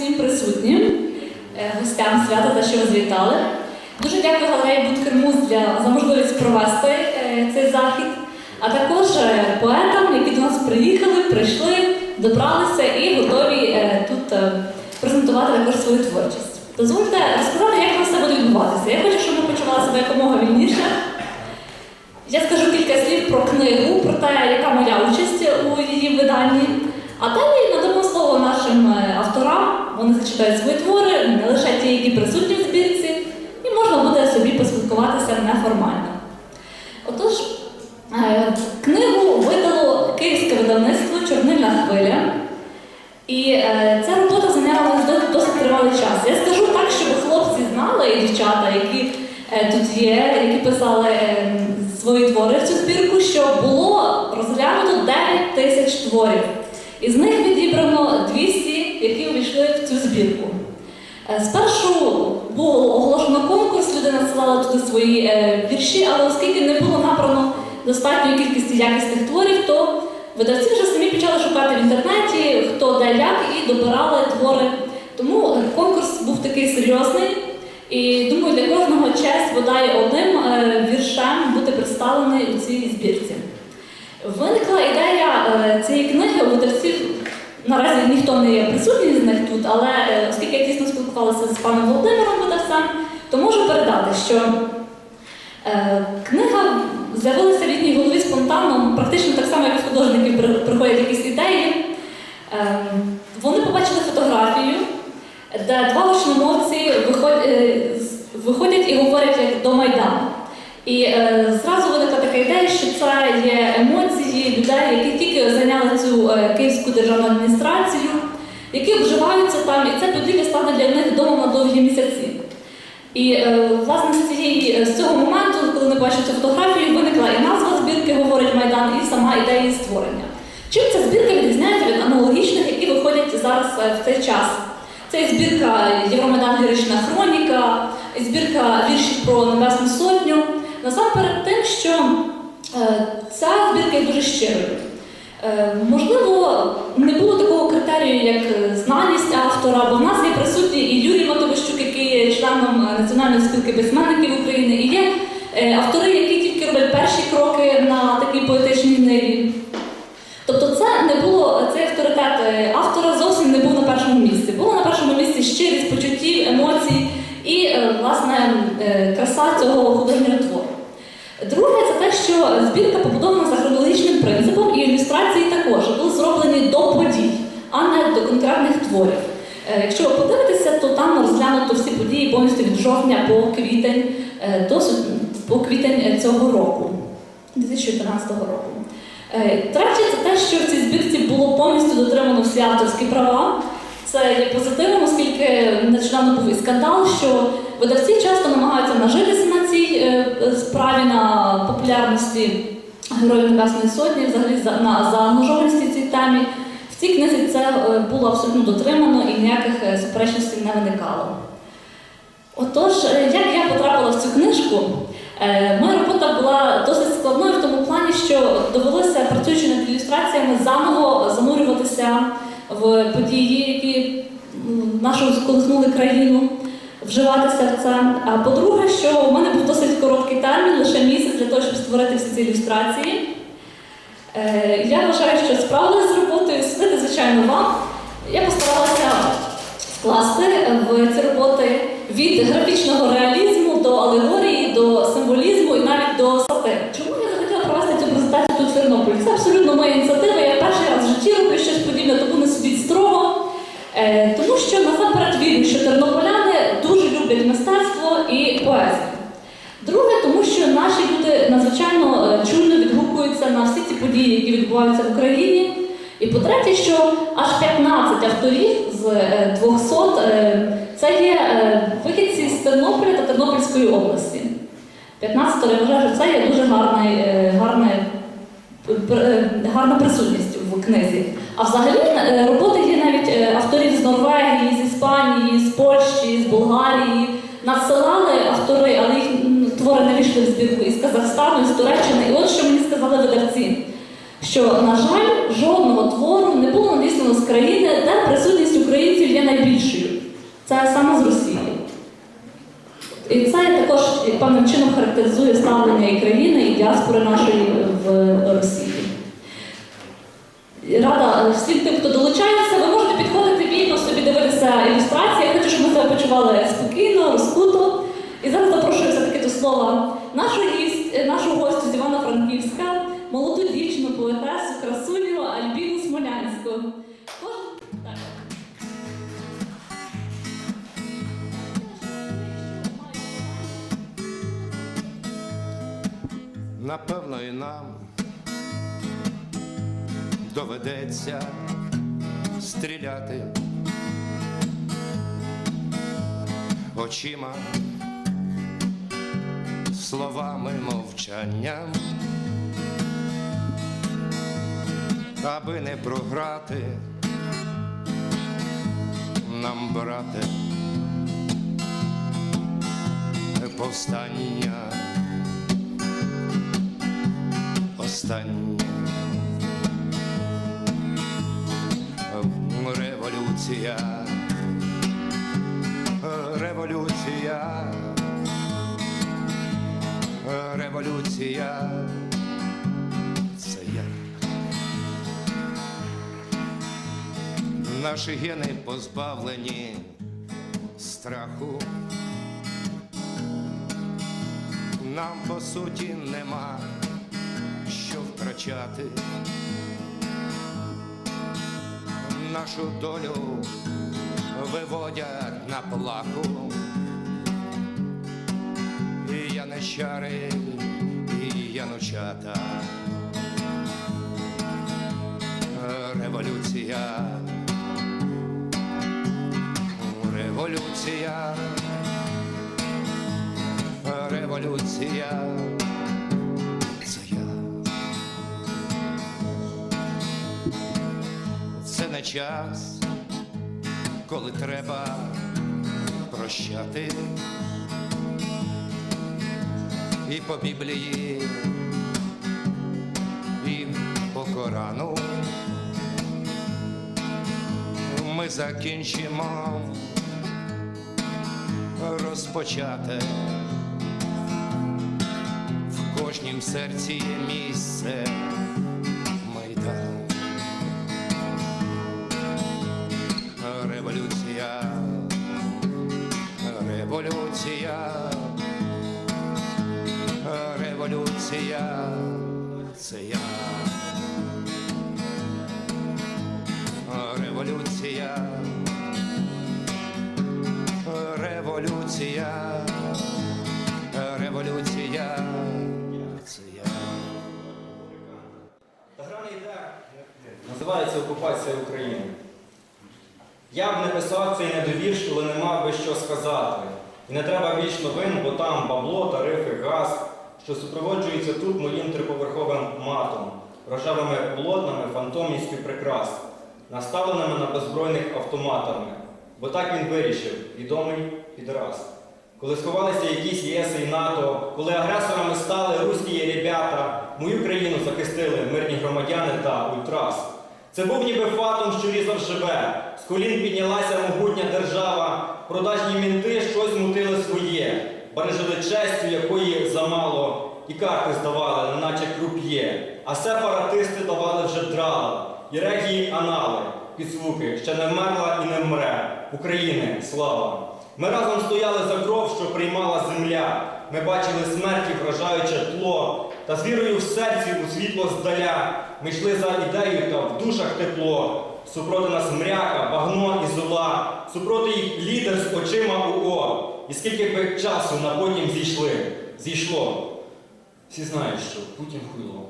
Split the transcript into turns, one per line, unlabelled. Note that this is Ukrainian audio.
всім присутнім, гостям свята, за що ви звітали. Дуже дякую галереї Будкермуз за можливість провести цей захід, а також поетам, які до нас приїхали, прийшли, добралися і готові тут презентувати також свою творчість. Дозвольте розказати, як це все буде відбуватися. Я хочу, щоб ми почували себе якомога вільніше. Я скажу кілька слів про книгу, про те, яка моя участь у її виданні. А далі надамо слово нашим авторам, вони зачитають свої твори, не лише ті, які присутні в збірці, і можна буде собі поспілкуватися неформально. Отож, книгу видало київське видавництво «Чорнильна хвиля». І ця робота зайняла досить тривалий час. Я скажу так, щоб хлопці знали, і дівчата, які тут є, які писали свої твори в цю збірку, що було розглянуто 9 тисяч творів. Із них відібрано 200, які увійшли в цю збірку. Спершу було оголошено конкурс, люди надсилали туди свої вірші, але оскільки не було набрано достатньої кількості якісних творів, то видавці вже самі почали шукати в інтернеті, хто де як, і добирали твори. Тому конкурс був такий серйозний. І думаю, для кожного честь бодай одним віршем бути представлений у цій збірці. Виникла ідея цієї книги у видавців, наразі ніхто не є присутній з них тут, але оскільки я тісно спілкувалася з паном Володимиром видавцем, то можу передати, що книга з'явилася в їхній голові спонтанно, практично так само, як у художників приходять якісь ідеї. Вони побачили фотографію, де два гучномовці виходять і говорять як до Майдану. І зразу виникла така ідея, що це є емоції людей, які тільки зайняли цю Київську державну адміністрацію, які вживаються там, і це подвір'я стане для них домом на довгі місяці. І, власне, з цього моменту, коли вони бачать цю фотографію, виникла і назва збірки «Говорить Майдан», і сама ідея її створення. Чим ця збірка відрізняється від аналогічних, які виходять зараз в цей час? Це і збірка «Євромайдан. Лірична хроніка», і збірка віршів про Небесну Сотню. Насамперед тим, що ця збірка є дуже щирою. Можливо, не було такого критерію, як знаність автора, бо в нас є присутній і Юрій Матовищук, який є членом Національної спілки письменників України, і є автори, які тільки роблять перші кроки на такій поетичній ниві. Тобто цей авторитет автора зовсім не був на першому місці. Було на першому місці щирість почуттів, емоцій і, власне, краса цього художнього твору. Друге, це те, що збірка побудована за хронологічним принципом, і ілюстрації також були зроблені до подій, а не до конкретних творів. Якщо ви подивитеся, то там розглянуто всі події повністю від жовтня по квітень цього року, 2014 року. Третє, це те, що в цій збірці було повністю дотримано всі авторські права. Це є позитивом, оскільки нещодавно був і скандал, що видавці часто намагаються нажитися на цій справі, на популярності Героїв Небесної Сотні, взагалі на заангажованості цій темі. В цій книзі це було абсолютно дотримано і ніяких суперечностей не виникало. Отож, як я потрапила в цю книжку? Моя робота була досить складною в тому плані, що довелося, працюючи над ілюстраціями, заново занурюватися в події, які нашу сколихнули країну, вживатися в це. А по-друге, що в мене був досить короткий термін, лише місяць для того, щоб створити всі ці ілюстрації. Я вважаю, що справилася з роботою, судити, звичайно, вам. Я постаралася скласти в ці роботи від графічного реалізму до алегорії, до символізму і навіть до сатири. Чому я захотіла провести цю презентацію тут в Тернополі? Це абсолютно моя ініціатива, я перший раз в житті роблю щось подібне, тому не судіть строго. Тому що насамперед вірю, що тернополяни дуже люблять мистецтво і поезію. Друге, тому що наші люди надзвичайно чуйно відгукуються на всі ці події, які відбуваються в Україні. І по-третє, що аж 15 авторів з 200 це є вихідці з Тернополя та Тернопільської області. 15, я вважаю, що це є дуже гарна присутність в книзі. А взагалі роботи є навіть авторів з Норвегії, з Іспанії, з Польщі, з Болгарії. Надсилали автори, але їх твори не вийшли в збірку із Казахстану, із Туреччини. І от що мені сказали видавці, що, на жаль, жодного твору не було надіслано з країни, де присутність українців є найбільшою. Це саме з Росії. І це також певним чином характеризує ставлення і країни, і діаспори нашої в Росії. Рада всім тим, хто долучається, ви можете підходити вільно собі дивитися ілюстрації. Я хочу, щоб ми себе почували спокійно, розкуто. І зараз запрошую все-таки до слова нашу гостю з Івано-Франківська, молоду дівчину, поетесу, красуню Альбіну Смолянську. Так.
Напевно, і нам доведеться стріляти очима, словами, мовчанням, аби не програти нам, брате, повстання останнє. Революція, революція, революція, це я. Наші гени позбавлені страху, нам по суті нема що втрачати. Нашу долю виводять на плаху. І яничари, і янучата. Революція, революція, революція, це я. Це не час, коли треба прощати. І по Біблії, і по Корану ми закінчимо розпочате. В кожнім серці є місце Майдану. Революція, революція, революція, це я. Революція, революція, революція, це я.
Та гра не йде, називається окупація України. Я б не писав цей недовірш, коли не мав би що сказати. І не треба більш новин, бо там бабло, тарифи, газ, що супроводжується тут моїм триповерховим матом, рожевими полотнами фантомівських прикрас, наставленими на беззбройних автоматами. Бо так він вирішив, відомий підраз. Коли сховалися якісь ЄС і НАТО, коли агресорами стали руські ребята, мою країну захистили мирні громадяни та ультрас. Це був ніби фатум, що різав живе. З колін піднялася могутня держава, продажні мінти щось мутили своє. Бережили честю, якої замало, і карти здавали, неначе круп'є. А сепаратисти давали вже драла, і регії анали, підзвуки, ще не вмерла і не вмре. України, слава! Ми разом стояли за кров, що приймала земля. Ми бачили смерті, вражаюче тло, та з вірою в серці у світло здаля. Ми йшли за ідею, та в душах тепло. Супроти нас мряка, багно і зола, супроти їх лідер з очима УО. І скільки би часу на потім зійшло. Всі знають, що Путін хуйло.